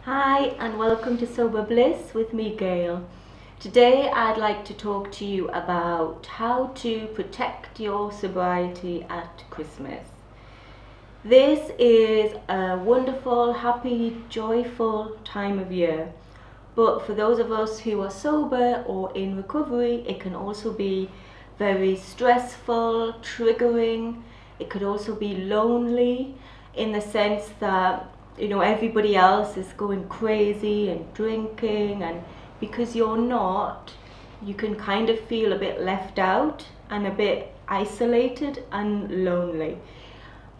Hi and welcome to Sober Bliss with me, Gail. Today I'd like to talk to you about how to protect your sobriety at Christmas. This is a wonderful, happy, joyful time of year, but for those of us who are sober or in recovery, it can also be very stressful, triggering. It could also be lonely in the sense that everybody else is going crazy and drinking, and because you're not, you can kind of feel a bit left out and a bit isolated and lonely.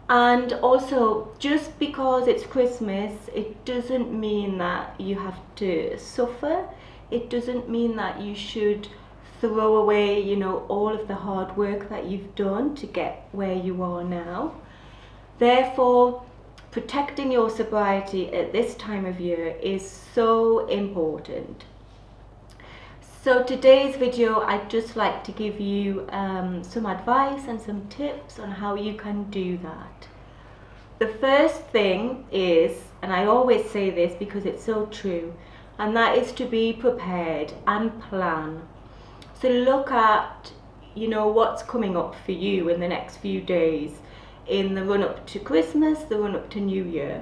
And also, just because it's Christmas, it doesn't mean that you have to suffer. It doesn't mean that you should throw away, all of the hard work that you've done to get where you are now. Therefore, protecting your sobriety at this time of year is so important. So today's video, I'd just like to give you some advice and some tips on how you can do that. The first thing is, and I always say this because it's so true, and that is to be prepared and plan. So look at, what's coming up for you in the next few days, in the run up to Christmas, the run up to New Year.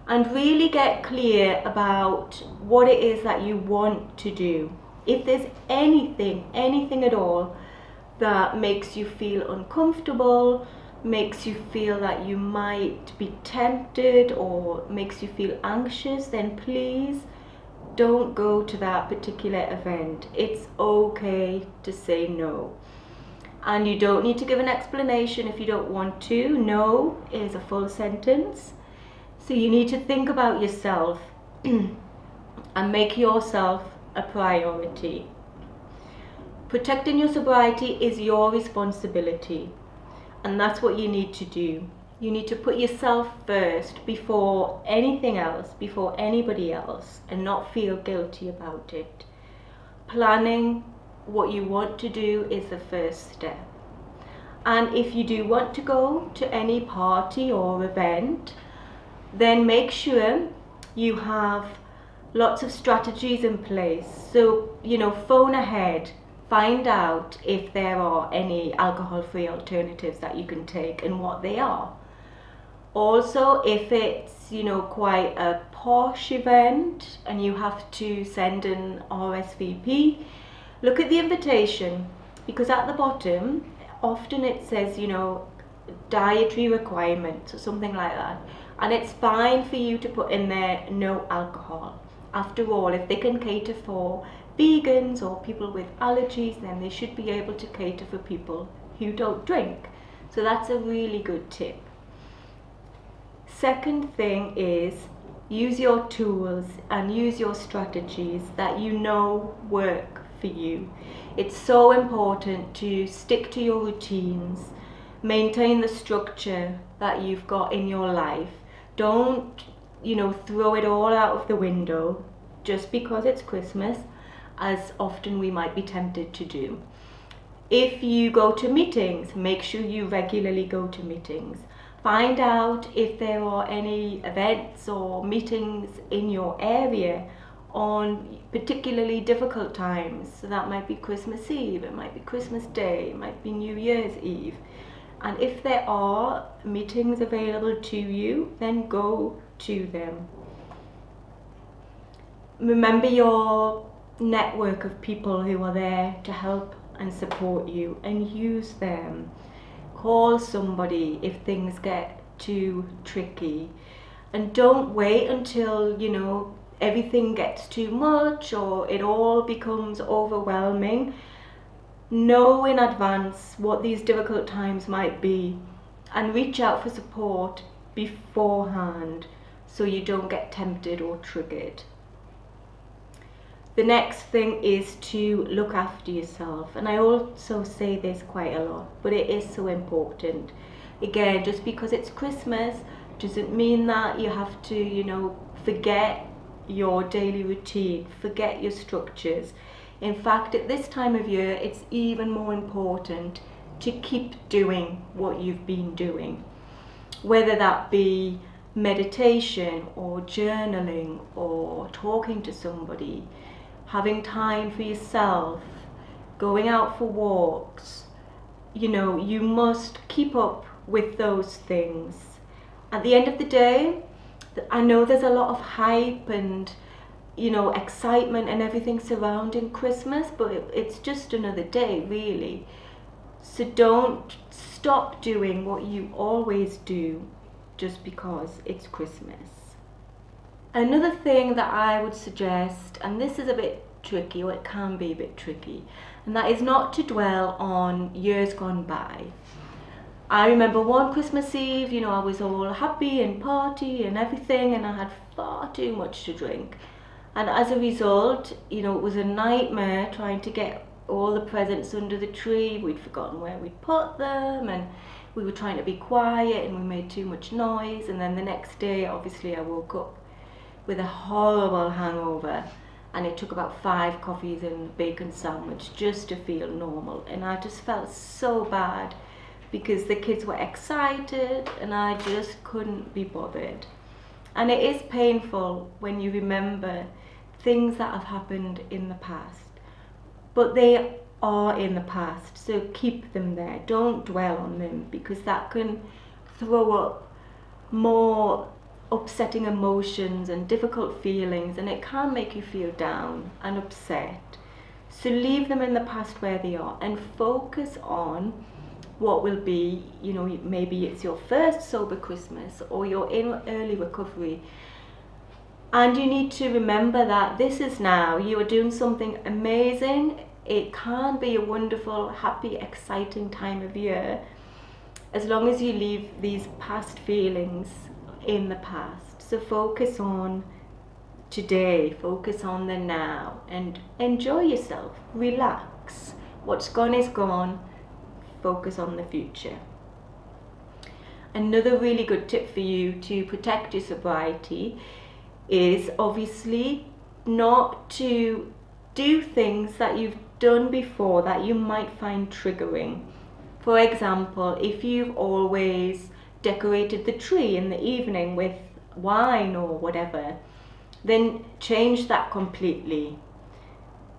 And really get clear about what it is that you want to do. If there's anything at all that makes you feel uncomfortable, makes you feel that you might be tempted or makes you feel anxious, then please don't go to that particular event. It's okay to say no. And you don't need to give an explanation if you don't want to. No is a full sentence. So you need to think about yourself and make yourself a priority. Protecting your sobriety is your responsibility, and that's what you need to do. You need to put yourself first before anything else, before anybody else, and not feel guilty about it. Planning what you want to do is the first step. And if you do want to go to any party or event, then make sure you have lots of strategies in place. So, phone ahead, find out if there are any alcohol-free alternatives that you can take and what they are. Also, if it's, quite a posh event and you have to send an RSVP, look at the invitation, because at the bottom, often it says, dietary requirements or something like that. And it's fine for you to put in there no alcohol. After all, if they can cater for vegans or people with allergies, then they should be able to cater for people who don't drink. So that's a really good tip. Second thing is, use your tools and use your strategies that work for you. It's so important to stick to your routines, maintain the structure that you've got in your life. Don't, throw it all out of the window just because it's Christmas, as often we might be tempted to do. If you go to meetings, make sure you regularly go to meetings. Find out if there are any events or meetings in your area on particularly difficult times. So that might be Christmas Eve, it might be Christmas Day, it might be New Year's Eve. And if there are meetings available to you, then go to them. Remember your network of people who are there to help and support you, and use them. Call somebody if things get too tricky. And don't wait until, everything gets too much or it all becomes overwhelming. Know in advance what these difficult times might be and reach out for support beforehand so you don't get tempted or triggered. The next thing is to look after yourself, and I also say this quite a lot, but it is so important. Again, just because it's Christmas doesn't mean that you have to, forget your daily routine, forget your structures. In fact, at this time of year, it's even more important to keep doing what you've been doing. Whether that be meditation or journaling or talking to somebody, having time for yourself, going out for walks. You must keep up with those things. At the end of the day, I know there's a lot of hype and excitement and everything surrounding Christmas, but it's just another day, really. So don't stop doing what you always do just because it's Christmas. Another thing that I would suggest, and this is a bit tricky, or it can be a bit tricky, and that is not to dwell on years gone by. I remember one Christmas Eve, I was all happy and party and everything, and I had far too much to drink. And as a result, it was a nightmare trying to get all the presents under the tree. We'd forgotten where we'd put them, and we were trying to be quiet, and we made too much noise. And then the next day, obviously, I woke up with a horrible hangover, and it took about 5 coffees and a bacon sandwich just to feel normal. And I just felt so bad because the kids were excited and I just couldn't be bothered. And it is painful when you remember things that have happened in the past, but they are in the past, so keep them there. Don't dwell on them, because that can throw up more upsetting emotions and difficult feelings, and it can make you feel down and upset. So leave them in the past where they are and focus on what will be, maybe it's your first sober Christmas or you're in early recovery. And you need to remember that this is now, you are doing something amazing. It can be a wonderful, happy, exciting time of year, as long as you leave these past feelings in the past. So focus on today, focus on the now, and enjoy yourself, relax. What's gone is gone. Focus on the future. Another really good tip for you to protect your sobriety is obviously not to do things that you've done before that you might find triggering. For example, if you've always decorated the tree in the evening with wine or whatever, then change that completely.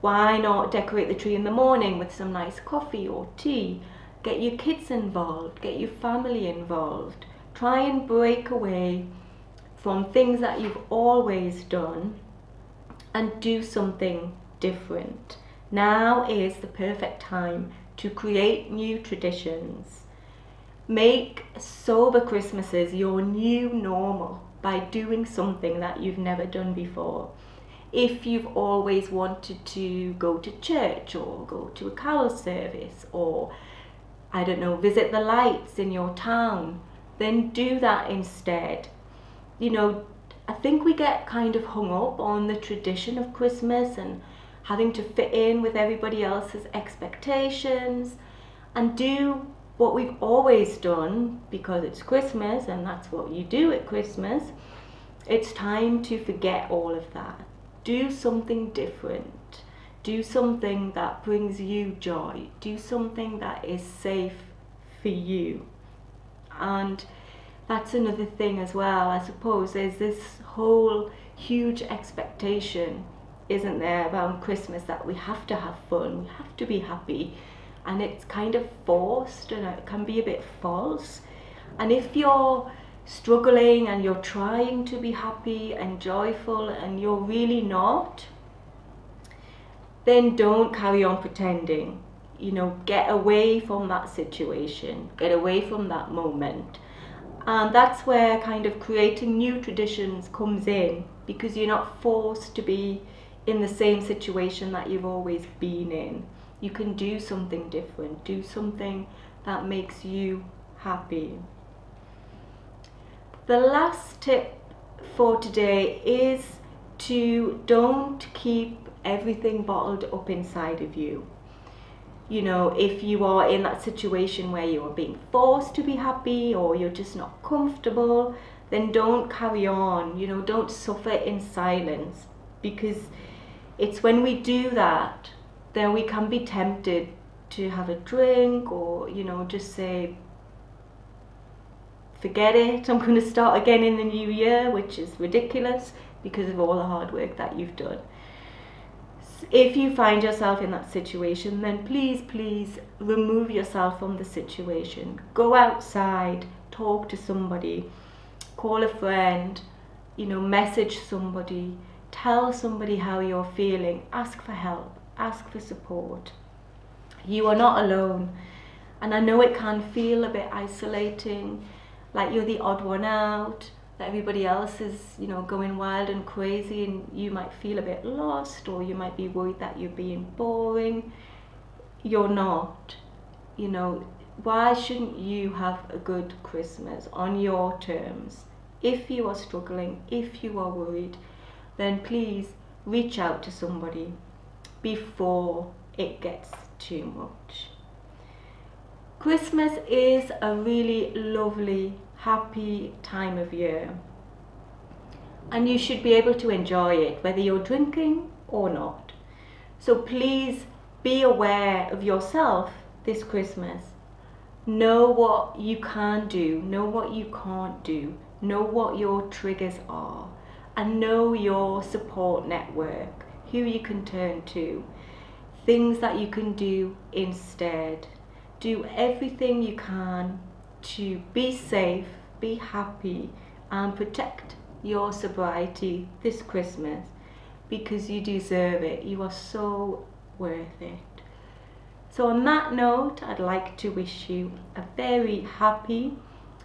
Why not decorate the tree in the morning with some nice coffee or tea? Get your kids involved, get your family involved. Try and break away from things that you've always done and do something different. Now is the perfect time to create new traditions. Make sober Christmases your new normal by doing something that you've never done before. If you've always wanted to go to church or go to a carol service or visit the lights in your town, then do that instead. I think we get kind of hung up on the tradition of Christmas and having to fit in with everybody else's expectations, and do what we've always done because it's Christmas and that's what you do at Christmas. It's time to forget all of that. Do something different. Do something that brings you joy. Do something that is safe for you. And that's another thing as well, I suppose. There's this whole huge expectation, isn't there, around Christmas, that we have to have fun, we have to be happy. And it's kind of forced and it can be a bit false. And if you're struggling and you're trying to be happy and joyful and you're really not, then don't carry on pretending. Get away from that situation, get away from that moment. And that's where kind of creating new traditions comes in, because you're not forced to be in the same situation that you've always been in. You can do something different, do something that makes you happy. The last tip for today is to don't keep everything bottled up inside of you. If you are in that situation where you are being forced to be happy or you're just not comfortable, then don't carry on. Don't suffer in silence, because it's when we do that, then we can be tempted to have a drink or, just say forget it, I'm going to start again in the new year, which is ridiculous because of all the hard work that you've done. If you find yourself in that situation, then please remove yourself from the situation. Go outside, talk to somebody, call a friend, message somebody, tell somebody how you're feeling, ask for help, ask for support. You are not alone. And I know it can feel a bit isolating, like you're the odd one out, that everybody else is, going wild and crazy, and you might feel a bit lost, or you might be worried that you're being boring. You're not. Why shouldn't you have a good Christmas on your terms? If you are struggling, if you are worried, then please reach out to somebody before it gets too much. Christmas is a really lovely, happy time of year, and you should be able to enjoy it whether you're drinking or not. So please be aware of yourself this Christmas. Know what you can do, know what you can't do, know what your triggers are, and know your support network, who you can turn to, things that you can do instead. Do everything you can to be safe, be happy, and protect your sobriety this Christmas, because you deserve it. You are so worth it. So on that note, I'd like to wish you a very happy,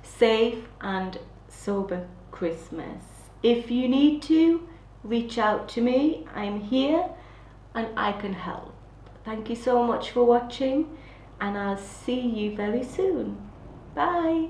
safe, and sober Christmas. If you need to, reach out to me. I'm here and I can help. Thank you so much for watching, and I'll see you very soon. Bye.